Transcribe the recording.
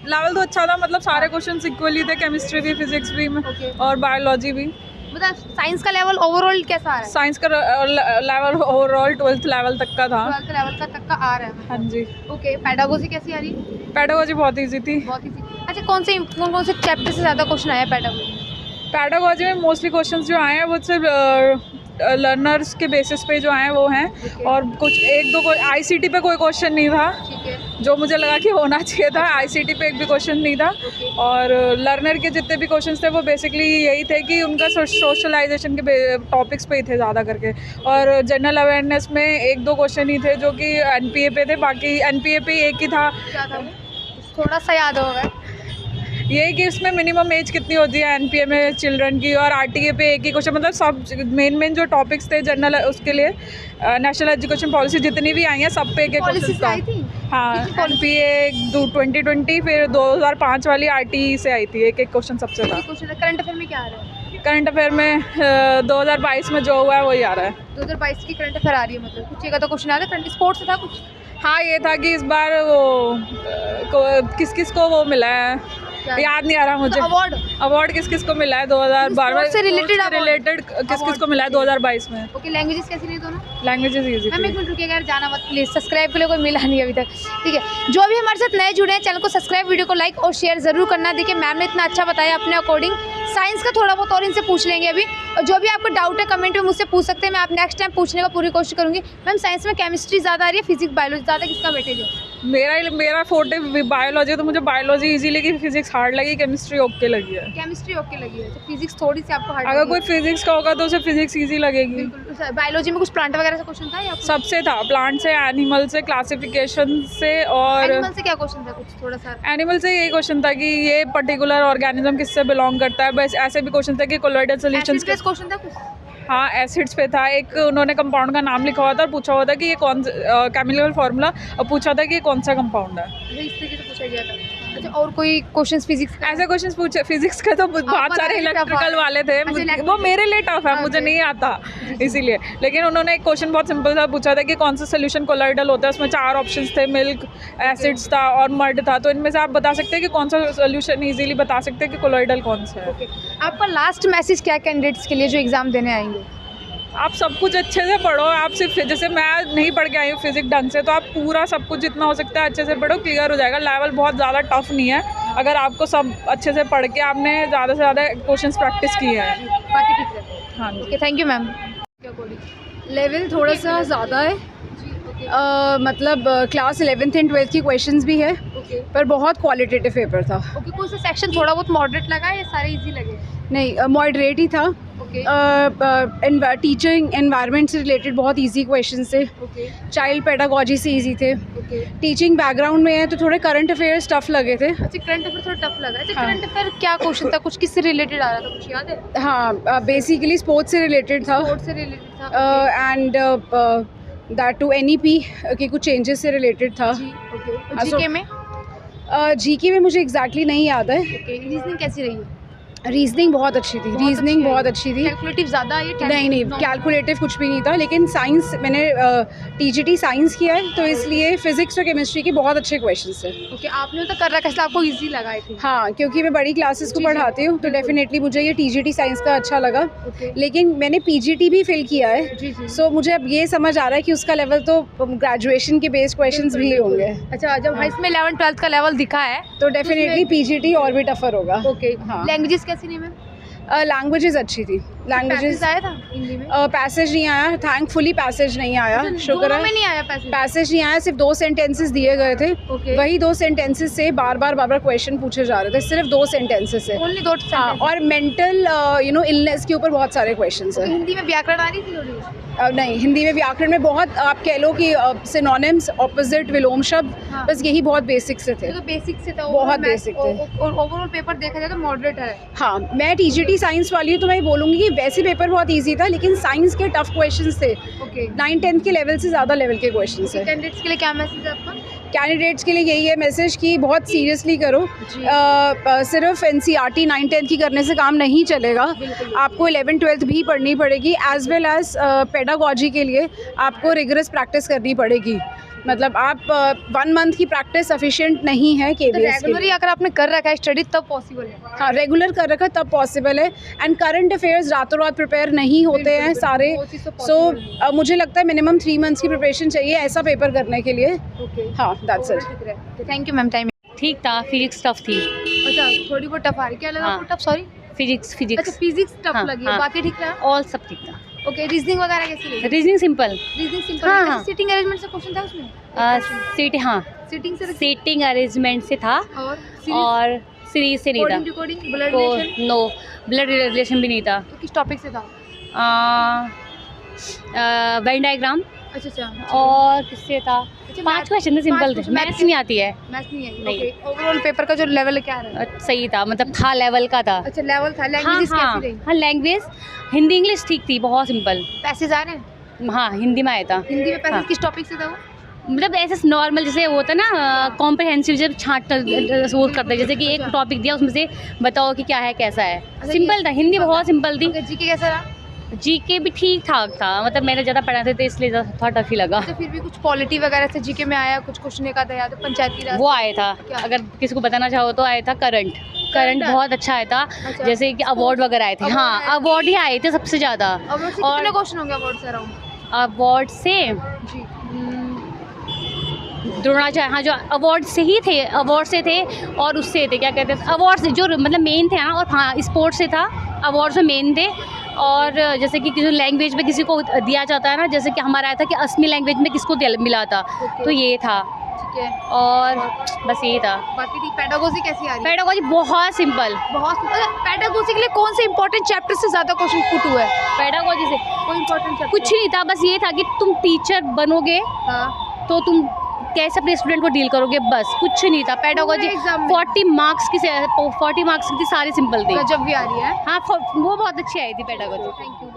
Level तो अच्छा था, मतलब सारे क्वेश्चन इक्वली थे, केमिस्ट्री भी, फिजिक्स भी और बायोलॉजी भी। मतलब साइंस का लेवल ओवरऑल कैसा आ रहा है? साइंस का लेवल ओवरऑल 12th लेवल तक का था। 12th लेवल का तक का आ रहा है। हाँ जी। ओके, पेडागोजी कैसी आ रही है? पेडागोजी बहुत इजी थी। बहुत इजी। अच्छा, कौन से चैप्टर से ज़्यादा क्वेश्चन आया पेडागोजी? पेडागोजी में मोस्टली क्वेश्चंस जो आए हैं वो सिर्फ लर्नर्स के बेसिस पे जो आए हैं वो हैं, और कुछ एक दो आईसीटी पे कोई क्वेश्चन नहीं था, ठीक है। जो मुझे लगा कि होना चाहिए था। आईसीटी पे एक भी क्वेश्चन नहीं था। और लर्नर के जितने भी क्वेश्चंस थे वो बेसिकली यही थे कि उनका सोशलाइजेशन के टॉपिक्स पे ही थे ज़्यादा करके, और जनरल अवेयरनेस में एक दो क्वेश्चन ही थे जो कि एनपीए पे थे, बाकी एनपीए पे एक ही था। क्या था वो? थोड़ा सा याद होगा। ये कि इसमें मिनिमम एज कितनी होती है एनपीए में चिल्ड्रन की, और आरटीए पे एक ही क्वेश्चन, मतलब सब मेन जो टॉपिक्स थे जनरल उसके लिए नेशनल एजुकेशन पॉलिसी जितनी भी आई हैं सब पे एक एक क्वेश्चन था। हाँ, एनपीए 2020, फिर 2005 वाली आरटीई से आई थी, एक एक क्वेश्चन सबसे था। करंट अफेयर में क्या आ रहा है? करंट अफेयर में 2022 में जो हुआ है वही आ रहा है। 2022 की करंट अफेयर आ रही है, मतलब कुछ एक तो क्वेश्चन आ रहा है। करंट स्पोर्ट्स से था कुछ? हाँ, ये था कि इस बार वो किस किस को वो मिला है, याद नहीं आ रहा मुझे। अवार्ड किस किस को मिला है 2012 से रिलेटेड किस किस को मिला है 2022 में। ओके, लैंग्वेजेस कैसी रही दोनों? लैंग्वेजेस इजी मैम एक मिनट रुकिएगा यार, जाना मत प्लीज़, सब्सक्राइब के लिए कोई मिला नहीं अभी तक, ठीक है। जो भी हमारे साथ नए जुड़े हैं, चैनल को सब्सक्राइब, वीडियो को लाइक और शेयर ज़रूर करना। देखिए मैम ने इतना अच्छा बताया अपने अकॉर्डिंग। साइंस का थोड़ा बहुत और इनसे पूछ लेंगे अभी, और जो भी आपको डाउट है कमेंट में मुझसे पूछ सकते हैं, मैं आप नेक्स्ट टाइम पूछने का पूरी कोशिश करूँगी। मैम साइंस में केमिस्ट्री ज़्यादा आ रही है, फिजिक्स बायोलॉजी ज़्यादा, किसका वेटेज है? मेरा फोर्टे बायोलॉजी है, तो मुझे बायोलॉजी इजी लगी, फिजिक्स हार्ड लगी, केमिस्ट्री ओके लगी है। केमिस्ट्री ओके लगी है, तो फिजिक्स थोड़ी सी आपको हार्ड। अगर कोई फिजिक्स का होगा तो उसे फिजिक्स इजी लगेगी। बायोलॉजी में कुछ प्लांट वगैरह से क्वेश्चन था या सबसे था, प्लांट से, एनिमल से, क्लासिफिकेशन से, और एनिमल से क्या क्वेश्चन था? कुछ थोड़ा सा एनिमल से यही क्वेश्चन था कि ये पर्टिकुलर ऑर्गेनिज्म किससे बिलोंग करता है, बस ऐसे भी क्वेश्चन था कि कोलोइडल सॉल्यूशंस के क्वेश्चन था कुछ। हाँ, एसिड्स पे था। एक उन्होंने कंपाउंड का नाम लिखा हुआ था और पूछा हुआ था कि ये कौन केमिकल फार्मूला, और पूछा था कि ये कौन सा कंपाउंड है। इस तरीके से पूछा गया था। अच्छा, और कोई क्वेश्चंस फिजिक्स? ऐसे क्वेश्चंस पूछे फिजिक्स के तो बहुत सारे इलेक्ट्रिकल वाले थे। वो मेरे लिए टफ है, मुझे नहीं आता इसीलिए। लेकिन उन्होंने एक क्वेश्चन बहुत सिंपल सा पूछा था कि कौन सा सोल्यूशन कोलोइडल होता है। उसमें 4 ऑप्शंस थे, मिल्क, एसिड्स था और मड था। तो इनमें से आप बता सकते हैं कि कौन सा सोल्यूशन, इजीली बता सकते हैं कि कोलोइडल कौन सा है। आपका लास्ट मैसेज क्या कैंडिडेट्स के लिए जो एग्जाम देने आएंगे? आप सब कुछ अच्छे से पढ़ो। आप सिर्फ, जैसे मैं नहीं पढ़ के आई हूँ फिजिक्स ढंग से, तो आप पूरा सब कुछ जितना हो सकता है अच्छे से पढ़ो, क्लियर हो जाएगा। लेवल बहुत ज़्यादा टफ नहीं है, अगर आपको सब अच्छे से पढ़ के आपने ज़्यादा से ज़्यादा क्वेश्चंस प्रैक्टिस किए हैं। बाकी ठीक है। हाँ जी, okay, thank you ma'am. Level थोड़ा सा ज़्यादा है, मतलब क्लास 11th एंड 12th की क्वेश्चंस भी है, पर बहुत क्वालिटेटिव पेपर था। ओके, कोई सा सेक्शन थोड़ा बहुत मॉडरेट लगा या सारे इजी लगे? नहीं, मॉडरेट ही था। टीचिंग एनवायरनमेंट से रिलेटेड बहुत इजी क्वेश्चन थे। चाइल्ड पेडागोजी से इजी थे। टीचिंग बैकग्राउंड में है तो थोड़े करंट अफेयर्स टफ लगे थे। अच्छा, करंट अफेयर थोड़ा टफ लगा। अच्छा, करंट अफेयर क्या क्वेश्चन था? कुछ किससे रिलेटेड आ रहा था, कुछ याद है? हाँ, बेसिकली स्पोर्ट्स से रिलेटेड था। स्पोर्ट्स से रिलेटेड था, एंड दैट टू एनईपी के कुछ चेंजेस से रिलेटेड था। जीके में? जीके में मुझे एग्जैक्टली नहीं याद है। रीजनिंग कैसी रही है? रीजनिंग बहुत अच्छी थी। रीजनिंग बहुत अच्छी थी। कैलकुलेटिव ज़्यादा है? नहीं, कैलकुलेटिव कुछ भी नहीं था। लेकिन साइंस, मैंने टीजीटी साइंस किया है, तो इसलिए फिजिक्स और केमिस्ट्री के बहुत अच्छे क्वेश्चंस हैं। ओके, आपने तो कर रखा है, आपको इजी लगा है? हाँ, क्योंकि मैं बड़ी क्लासेस को पढ़ाती हूँ, तो डेफिनेटली मुझे ये टीजीटी साइंस का अच्छा लगा। लेकिन मैंने पीजीटी भी फिल किया है, सो मुझे अब ये समझ आ रहा है कि उसका लेवल तो ग्रेजुएशन के बेस्ड क्वेश्चंस भी होंगे। अच्छा, जब इसमें 11th 12th का लेवल दिखा है तो डेफिनेटली पीजीटी और भी टफर होगा। ओके, हाँ। लैंग्वेजेस कैसी नहीं मैम? लैंग्वेजेस अच्छी थी। लैंग्वेजेस आया था हिंदी में? पैसेज नहीं आया, थैंकफुली पैसेज नहीं आया, शुक्र है। नहीं आया पैसेज नहीं आया, सिर्फ 2 सेंटेंसेस दिए गए थे। वही 2 सेंटेंसेस से बार बार क्वेश्चन पूछे जा रहे थे, सिर्फ 2 सेंटेंसेस से। Only 2 sentence? हाँ, और मेंटल इलनेस के ऊपर बहुत सारे क्वेश्चंस हैं। हिंदी में व्याकरण आ रही थी थोड़ी? नहीं, हिंदी में व्याकरण में बहुत, आप कह लो कि सिनोनिम्स, ऑपोजिट, विलोम शब्द, बस यही बहुत बेसिक से थे। तो बेसिक से था, बहुत बेसिक थे। और ओवरऑल पेपर देखा जाए तो मॉडरेट है। हाँ, मैं टीजीटी साइंस वाली हूँ, तो मैं बोलूँगी कि वैसे पेपर बहुत ईजी था, लेकिन साइंस के टफ क्वेश्चंस थे। 9-10 के लेवल से ज़्यादा लेवल के क्वेश्चंस हैं। कैंडिडेट्स के लिए क्या मैसेज है आपका? कैंडिडेट्स के लिए यही है मैसेज कि बहुत सीरियसली करो। सिर्फ एनसीईआरटी 9-10 की करने से काम नहीं चलेगा, आपको 11th-12th भी पढ़नी पड़ेगी, एज वेल एज पेडागोजी के लिए आपको रिगरस प्रैक्टिस करनी पड़ेगी। मतलब आप 1 मंथ की प्रैक्टिस सफिशिएंट नहीं है तो KBS के रेगुलरली लिए। अगर आपने कर रखा है स्टडी तब पॉसिबल है। हाँ, रेगुलर कर रखा तब पॉसिबल है। एंड करंट अफेयर्स रातों रात प्रिपेयर नहीं होते हैं बिल्कुल, सारे। वो चीज़ तो सो possible है। मुझे लगता है मिनिमम 3 मंथ्स की प्रिपरेशन चाहिए ऐसा पेपर करने के लिए। ओके, हाँ, that's it. Thank you ma'am time. ठीक था, फिजिक्स टफ थी। अच्छा, थोड़ी बहुत टफ आ रही, क्या लगा हाँ। आपको टफ? सॉरी, फिजिक्स अच्छा फिजिक्स टफ हाँ, लगी है, हाँ। बाकी ठीक रहा? ऑल सब ठीक था। ओके, रीजनिंग वगैरह कैसी लगी? Reasoning simple. Reasoning simple. हाँ, अच्छा, हाँ। सिटिंग अरेंजमेंट से क्वेश्चन था उसमें? सिटिंग से सीटिंग अरेंजमेंट से था और सीरीज से नहीं था। Coding decoding blood relation no, blood relation भी नहीं था। तो किस टॉपिक से था? वेन डायग्राम अच्छा अच्छा, और किससे था? अच्छा, 5 क्वेश्चन थे, सिंपल थे। question, मैथ्स नहीं आती है। मैथ्स नहीं है। नहीं। ओके, ओवरऑल पेपर का जो लेवल क्या रहा? सही था, मतलब था, लेवल का था। अच्छा, लेवल था। हाँ लैंग्वेज हाँ कैसी रही? हाँ, लैंग्वेज हिंदी इंग्लिश ठीक थी, बहुत सिंपल। पैसेज आ रहे हैं हाँ, हिंदी में आया था। हिंदी में? पैसेज हाँ। किस टॉपिक से था वो? मतलब ऐसे नॉर्मल जैसे वो होता है ना, कॉम्प्रहेंसिव, जब छांट वो करते हैं, जैसे कि एक टॉपिक दिया उसमें से बताओ कि क्या है कैसा है। सिंपल था, हिंदी बहुत सिंपल थी। जीके कैसा रहा? जीके भी ठीक ठाक था, मतलब मैंने ज़्यादा पढ़ा था तो इसलिए थोड़ा टफ ही लगा। अच्छा, फिर भी कुछ पॉलिटी वगैरह से जीके में आया, कुछ क्वेश्चन एक आधा याद है? पंचायती राज वो आया था, क्या? अगर किसी को बताना चाहो तो आया था करंट बहुत अच्छा आया था। अच्छा। जैसे कि अवार्ड वगैरह आए थे। Award हाँ, आए थे। अवार्ड ही आए थे सबसे ज़्यादा। अवार्ड से और- कितने क्वेश्चन होंगे अवार्ड से अराउंड? अवार्ड से जी, द्रोणाचार्य, हाँ, जो अवार्ड से ही थे, अवार्ड से थे और उससे थे, क्या कहते हैं, अवार्ड से जो मतलब मेन थे ना, और हाँ स्पोर्ट्स से था, अवार्ड से मेन थे। और जैसे कि किसी लैंग्वेज में किसी को दिया जाता है ना, जैसे कि हमारा आया था कि असमी लैंग्वेज में किसको मिला था, Okay. तो ये था। ठीक है। और बस ये था। बाकी ठीक। पेडागोजी कैसी आ रही है? पेडागोजी बहुत सिंपल। बहुत। पेडागोजी के लिए कौन से इंपॉर्टेंट चैप्टर से ज़्यादा क्वेश्चन पुट हुआ है? पेडागोजी से कोई इंपॉर्टेंट चैप्टर? कुछ नहीं था, बस ये था कि तुम टीचर बनोगे हाँ। तो तुम कैसे अपने स्टूडेंट को डील करोगे, बस कुछ नहीं था। पेडागोजी पूरे exam में? 40 मार्क्स की 40 मार्क्स की थी, सारी सिंपल थी। गजब भी आ रही है। हाँ, वो बहुत अच्छी आई थी पेडागोजी। Thank you.